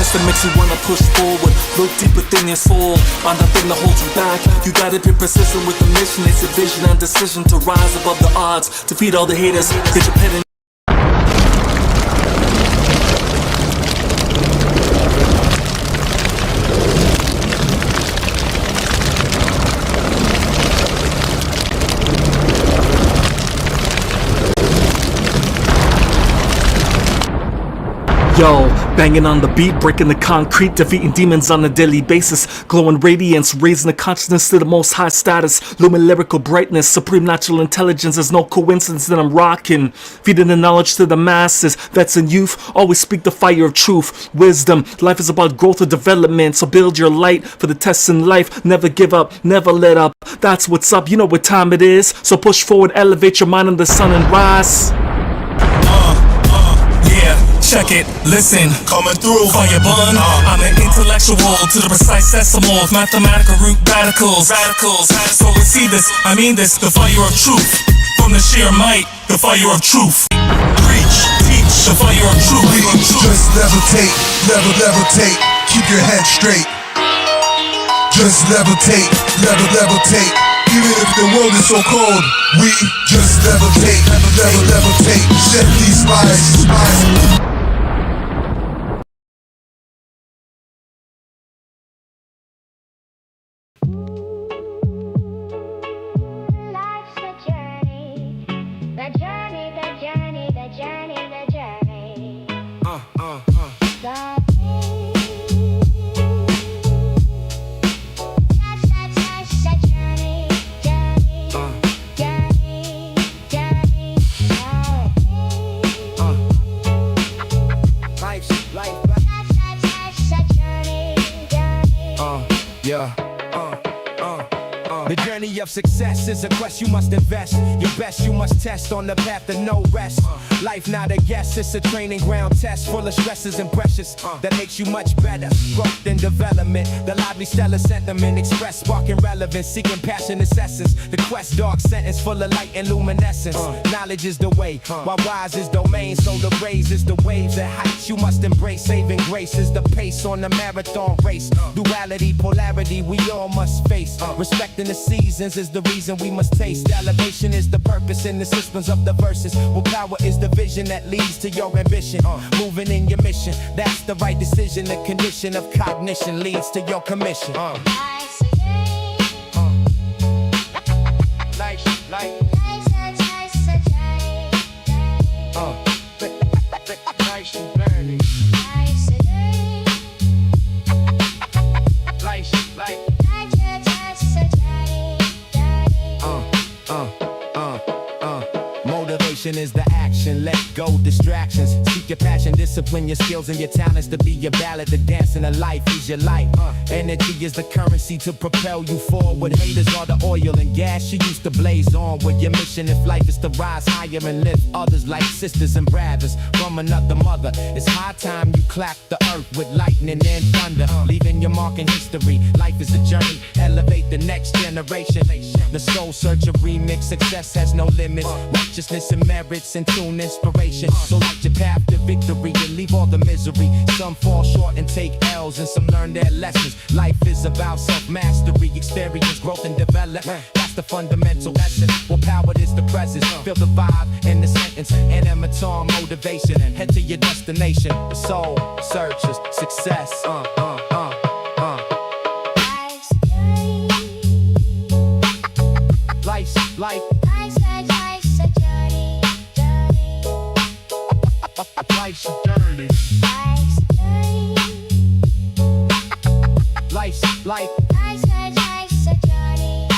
Process that makes you wanna push forward. Look deep within your soul, find nothing to hold you back. You gotta be persistent with the mission. It's a vision and decision to rise above the odds, defeat all the haters, get your pen in. Yo, banging on the beat, breaking the concrete, defeating demons on a daily basis, glowing radiance, raising the consciousness to the most high status, looming lyrical brightness, supreme natural intelligence. There's no coincidence that I'm rocking, feeding the knowledge to the masses. Vets and youth always speak the fire of truth, wisdom. Life is about growth or development, so build your light for the tests in life. Never give up, never let up. That's what's up. You know what time it is, so push forward, elevate your mind in the sun and rise. Check it, listen, coming through, fire bun. I'm an intellectual to the precise decimal of mathematical root radicals. So we see this, I mean this, the fire of truth. From the sheer might, the fire of truth. Preach, teach, the fire of truth. Just levitate, levitate, keep your head straight. Just levitate, levitate. Even if the world is so cold, we just levitate, levitate. Shed these lies. The journey of success is a quest you must invest. Your best you must test on the path to no rest. Life not a guess, it's a training ground test full of stresses and pressures that makes you much better. Growth and development, the lively stellar sentiment expressed, sparking relevance, seeking passionate essence. The quest dark sentence full of light and luminescence. Knowledge is the way, while wise is domain. So the raise is the waves at heights you must embrace. Saving grace is the pace on the marathon race. Duality, polarity, we all must face. Respecting the seasons is the reason we must taste. Elevation is the purpose in the systems of the verses. Well, power is the vision that leads to your ambition. Moving in your mission, that's the right decision. The condition of cognition leads to your commission. Motivation is the action, let go distractions. Seek your passion, discipline your skills and your talents to be your ballad. The dance in a life is your life. Energy is the currency to propel you forward. Haters are the oil and gas you used to blaze on. With your mission if life is to rise higher and lift others like sisters and brothers from another mother. It's high time you clap the earth with lightning and thunder, leaving your mark in history. Life is a journey, elevate the next generation. The soul searcher remix, success has no limits. Righteousness and merits and tune inspiration. So light your path to victory and leave all the misery. Some fall short and take L's and some learn their lessons. Life is about self-mastery, experience, growth and development. That's the fundamental lesson. Well, power is the presence. Feel the vibe in the sentence. And M.I.N.N.D motivation. Head to your destination. The soul searches success. Life's life. Life's a journey. Life's a journey. Life's life. Life's a journey.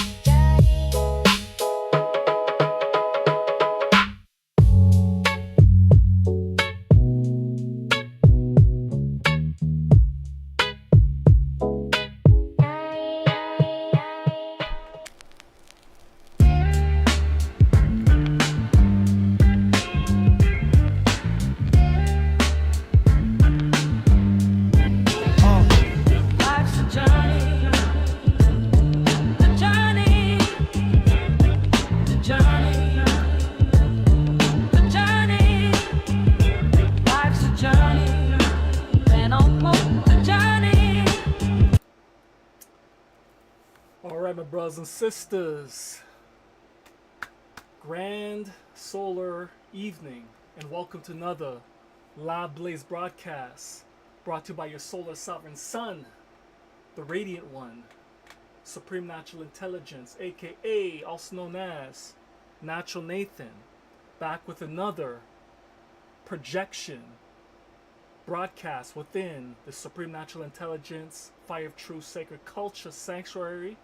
right, my brothers and sisters. Grand solar evening, and welcome to another L.I.V.E broadcast brought to you by your solar sovereign sun, the radiant one, supreme natural intelligence, aka also known as Natural Nathan, back with another projection broadcast within the supreme natural intelligence fire of true sacred culture sanctuary.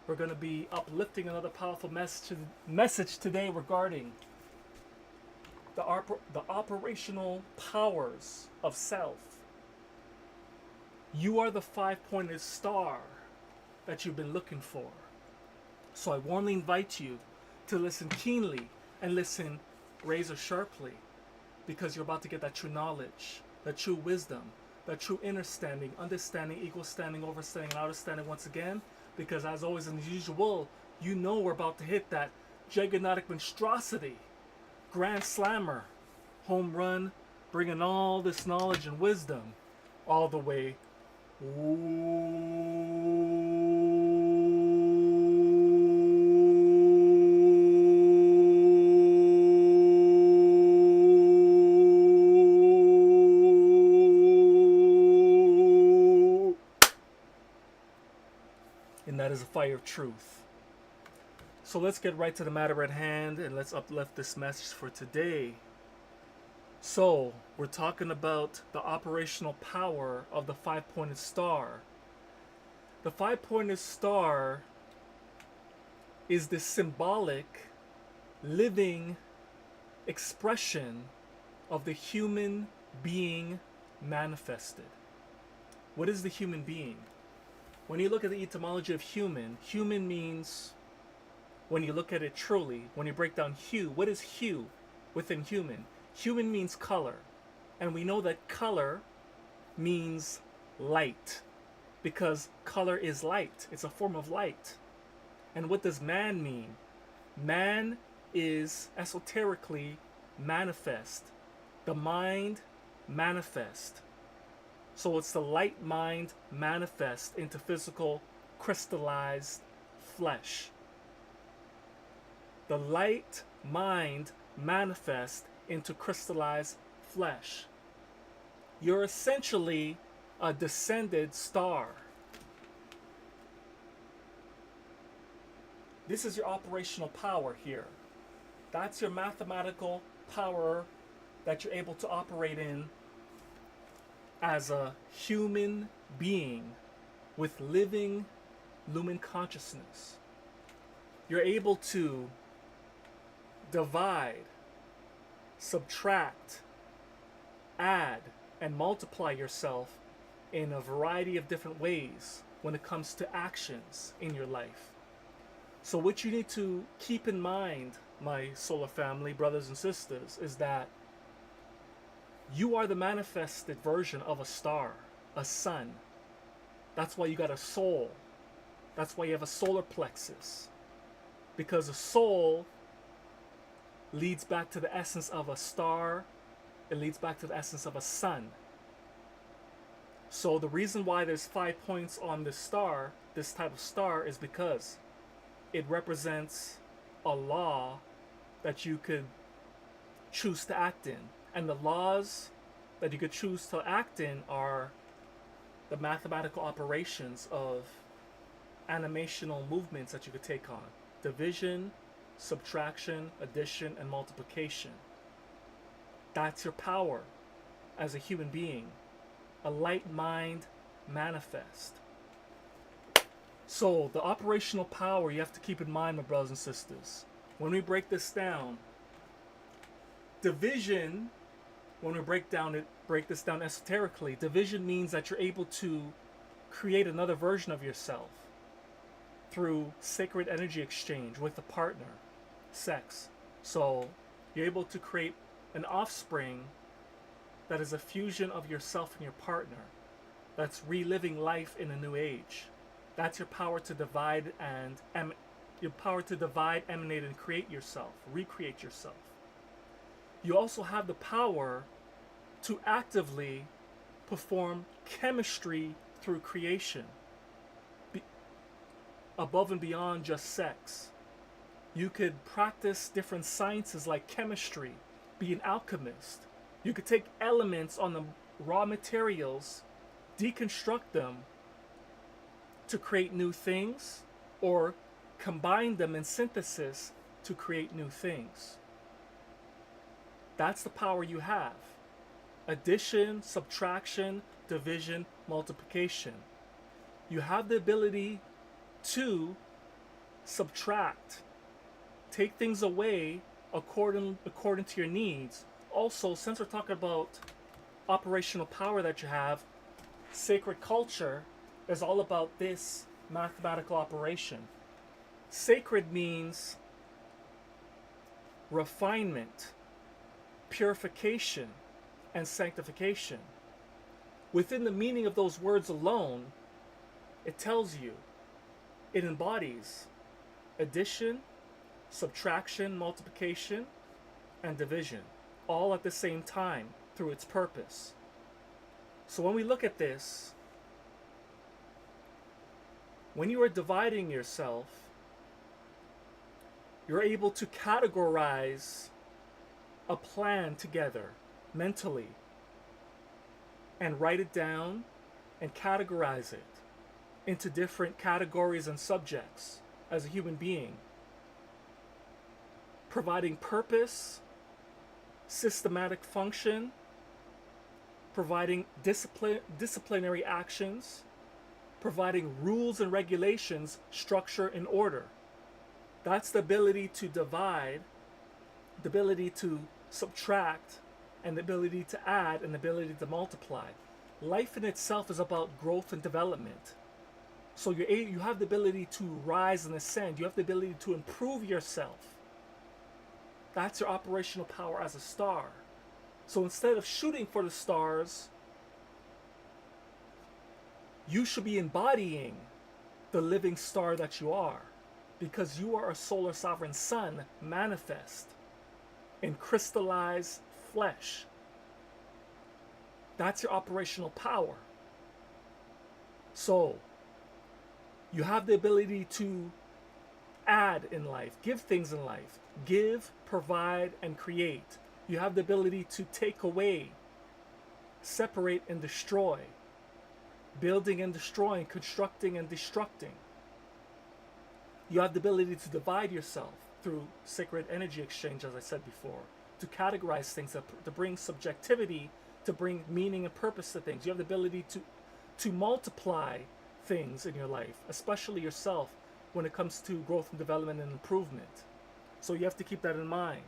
We're going to be uplifting another powerful message today regarding the operational powers of self. You are the five-pointed star that you've been looking for. So I warmly invite you to listen keenly and listen razor sharply, because you're about to get that true knowledge, that true wisdom, that true inner standing, understanding, equal standing, overstanding, and outer standing once again. Because as always and as usual, you know we're about to hit that gigantic monstrosity, grand slammer, home run, bringing all this knowledge and wisdom all the way. And that is a fire of truth. So let's get right to the matter at hand and let's uplift this message for today. So we're talking about the operational power of the five-pointed star. The five-pointed star is the symbolic, living expression of the human being manifested. What is the human being? When you look at the etymology of human, human means, when you look at it truly, when you break down hue, what is hue within human? Human means color. And we know that color means light, because color is light. It's a form of light. And what does man mean? Man is esoterically manifest. The mind manifest. So it's the light mind manifest into physical crystallized flesh. The light mind manifest into crystallized flesh. You're essentially a descended star. This is your operational power here. That's your mathematical power that you're able to operate in as a human being with living lumen consciousness. You're able to divide, subtract, add, and multiply yourself in a variety of different ways when it comes to actions in your life. So what you need to keep in mind, my solar family, brothers and sisters, is that you are the manifested version of a star, a sun. That's why you got a soul. That's why you have a solar plexus. Because a soul leads back to the essence of a star. It leads back to the essence of a sun. So the reason why there's 5 points on this star, this type of star, is because it represents a law that you could choose to act in. And the laws that you could choose to act in are the mathematical operations of animational movements that you could take on. Division, subtraction, addition, and multiplication. That's your power as a human being. A light mind manifest. So the operational power you have to keep in mind, my brothers and sisters. When we break this down, division, when we break this down esoterically, division means that you're able to create another version of yourself through sacred energy exchange with a partner, sex. So you're able to create an offspring that is a fusion of yourself and your partner, that's reliving life in a new age. That's your power to divide and emanate, and create yourself, recreate yourself. You also have the power to actively perform chemistry through creation. above and beyond just sex. You could practice different sciences like chemistry, be an alchemist. You could take elements on the raw materials, deconstruct them to create new things, or combine them in synthesis to create new things. That's the power you have. Addition, subtraction, division, multiplication. You have the ability to subtract, take things away according to your needs. Also, since we're talking about operational power that you have, sacred culture is all about this mathematical operation. Sacred means refinement, purification, and sanctification. Within the meaning of those words alone, it tells you, it embodies addition, subtraction, multiplication, and division, all at the same time through its purpose. So when we look at this, when you are dividing yourself, you're able to categorize a plan together mentally and write it down and categorize it into different categories and subjects as a human being, providing purpose, systematic function, providing disciplinary actions, providing rules and regulations, structure and order. That's the ability to divide, the ability to subtract, and the ability to add, and the ability to multiply. Life in itself is about growth and development. So you have the ability to rise and ascend. You have the ability to improve yourself. That's your operational power as a star. So instead of shooting for the stars, you should be embodying the living star that you are, because you are a solar sovereign sun manifest in crystallized flesh. That's your operational power. So you have the ability to add in life, give things in life, give, provide, and create. You have the ability to take away, separate, and destroy, building and destroying, constructing and destructing. You have the ability to divide yourself through sacred energy exchange, as I said before, to categorize things, to bring subjectivity, to bring meaning and purpose to things. You have the ability to multiply things in your life, especially yourself, when it comes to growth and development and improvement. So you have to keep that in mind.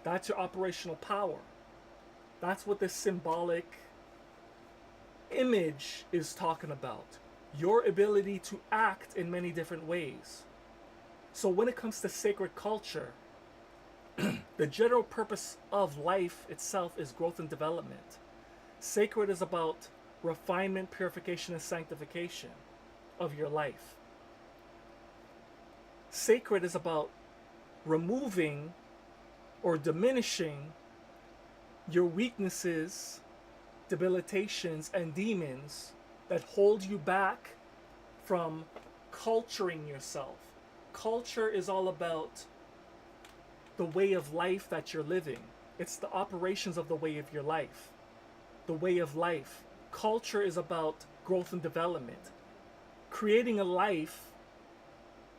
That's your operational power. That's what this symbolic image is talking about. Your ability to act in many different ways. So when it comes to sacred culture, the general purpose of life itself is growth and development. Sacred is about refinement, purification, and sanctification of your life. Sacred is about removing or diminishing your weaknesses, debilitations, and demons that hold you back from culturing yourself. Culture is all about the way of life that you're living. It's the operations of the way of your life. The way of life. Culture is about growth and development. Creating a life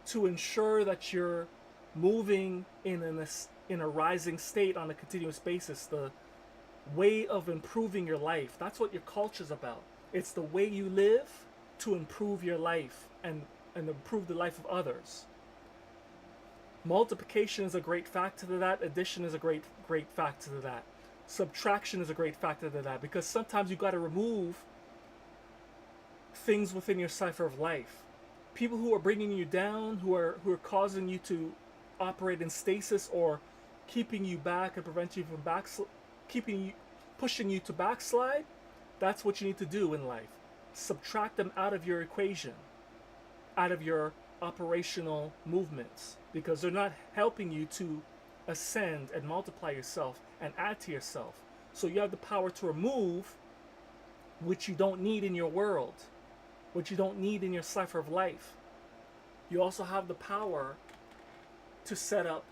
to ensure that you're moving in a rising state on a continuous basis. The way of improving your life. That's what your culture is about. It's the way you live to improve your life and improve the life of others. Multiplication is a great factor to that. Addition is a great factor to that. Subtraction is a great factor to that, because sometimes you got to remove things within your cipher of life. People who are bringing you down, who are causing you to operate in stasis, or keeping you back and prevent you from pushing you to backslide. That's what you need to do in life. Subtract them out of your equation, out of your operational movements, because they're not helping you to ascend and multiply yourself and add to yourself. So you have the power to remove what you don't need in your world, what you don't need in your cipher of life. you also have the power to set up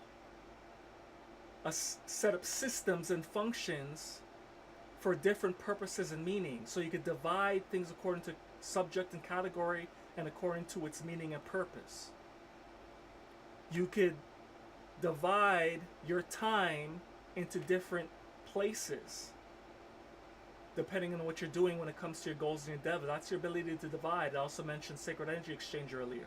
systems and functions for different purposes and meaning. So you could divide things according to subject and category and according to its meaning and purpose. You could divide your time into different places depending on what you're doing when it comes to your goals and your endeavor. That's your ability to divide. I also mentioned sacred energy exchange earlier.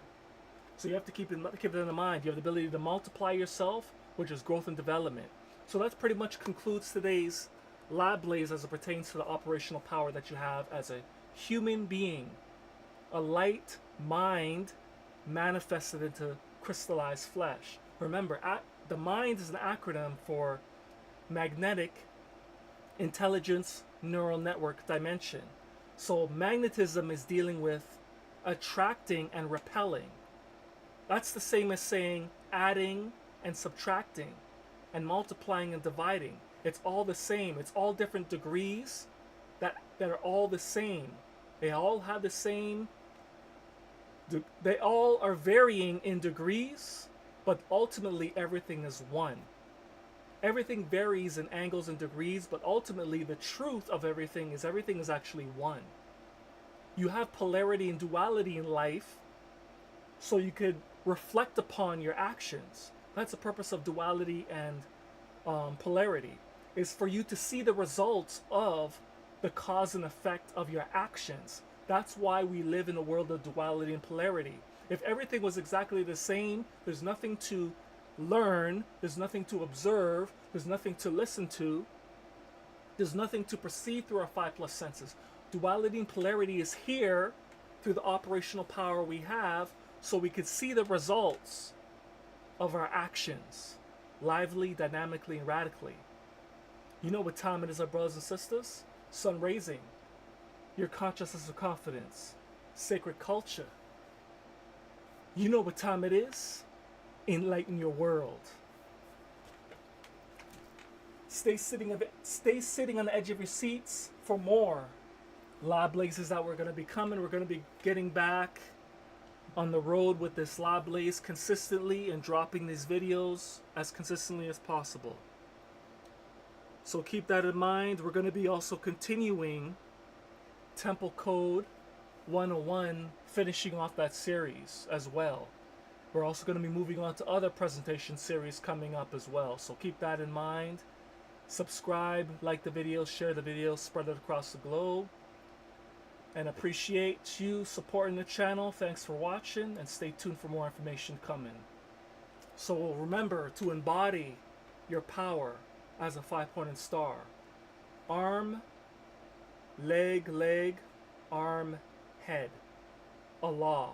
So you have to keep it in mind. You have the ability to multiply yourself, which is growth and development. So that pretty much concludes today's lab blaze as it pertains to the operational power that you have as a human being. A light mind manifested into crystallized flesh. Remember, the mind is an acronym for magnetic intelligence neural network dimension. So magnetism is dealing with attracting and repelling. That's the same as saying adding and subtracting and multiplying and dividing. It's all the same. It's all different degrees that are all the same. They all have the same, they all are varying in degrees, but ultimately everything is one. Everything varies in angles and degrees, but ultimately the truth of everything is actually one. You have polarity and duality in life, so you could reflect upon your actions. That's the purpose of duality and polarity, is for you to see the results of the cause and effect of your actions. That's why we live in a world of duality and polarity. If everything was exactly the same, there's nothing to learn, there's nothing to observe, there's nothing to listen to, there's nothing to perceive through our 5+ senses. Duality and polarity is here through the operational power we have, so we could see the results of our actions lively, dynamically, and radically. You know what time it is, our brothers and sisters? Sun raising, your consciousness of confidence, sacred culture. You know what time it is? Enlighten your world. Stay sitting on the edge of your seats for more lab blazes that we're going to be coming. We're going to be getting back on the road with this lab blaze consistently and dropping these videos as consistently as possible. So keep that in mind. We're going to be also continuing Temple Code 101, finishing off that series as well. We're also going to be moving on to other presentation series coming up as well. So keep that in mind. Subscribe, like the video, share the video, spread it across the globe. And appreciate you supporting the channel. Thanks for watching, and stay tuned for more information coming. So remember to embody your power as a 5-pointed star. Arm, leg, arm, head. Allah.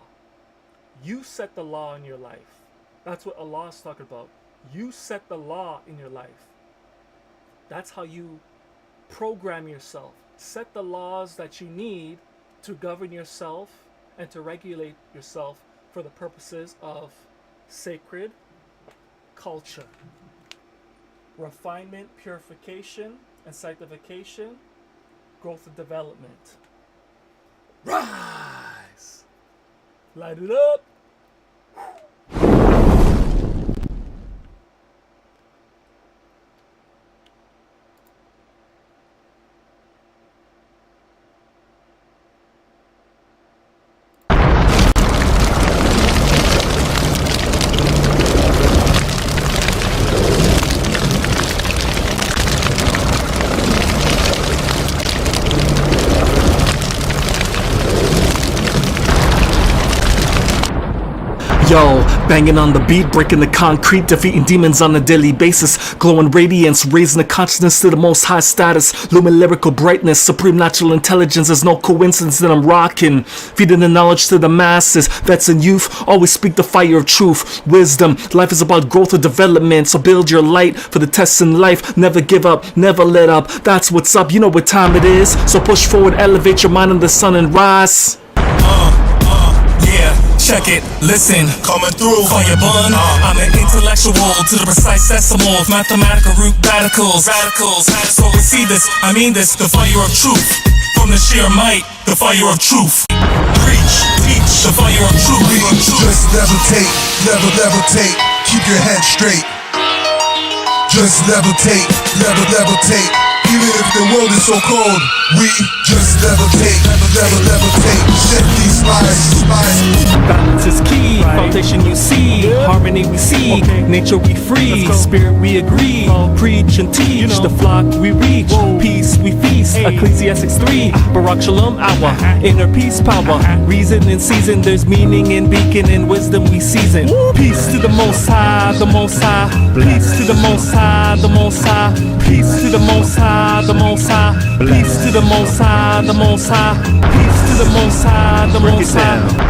You set the law in your life. That's what Allah is talking about. You set the law in your life. That's how you program yourself. Set the laws that you need to govern yourself and to regulate yourself for the purposes of sacred culture, refinement, purification, and sanctification, growth and development. Rise! Light it up! Yo, banging on the beat, breaking the concrete, defeating demons on a daily basis, glowing radiance, raising the consciousness to the most high status, lumen lyrical brightness, supreme natural intelligence. There's no coincidence that I'm rocking, feeding the knowledge to the masses. Vets and youth always speak the fire of truth, wisdom. Life is about growth and development, so build your light for the tests in life. Never give up, never let up. That's what's up. You know what time it is, so push forward, elevate your mind in the sun and rise. Yeah, check it, listen, coming through, fire bun. I'm an intellectual to the precise decimals, mathematical root radicals. So receive this, I mean this, the fire of truth, from the sheer might, the fire of truth. Preach, teach, the fire Mirror of truth, mirror of truth. Just levitate, levitate, keep your head straight. Just levitate, levitate. Even if the world is so cold, we just levitate, levitate. Shed these lies. Balance is key, foundation you see, harmony we see, nature we free, spirit we agree, preach and teach, the flock we reach, peace we feast, Ecclesiastics 3, Barak Shalom hour, inner peace power, reason in season, there's meaning in beacon and wisdom we season. Peace to the Most High, the Most High, peace to the Most High, the Most High, peace to the Most High, the Most High, peace to the Most High, the Most High, peace to the Most High, the Most High.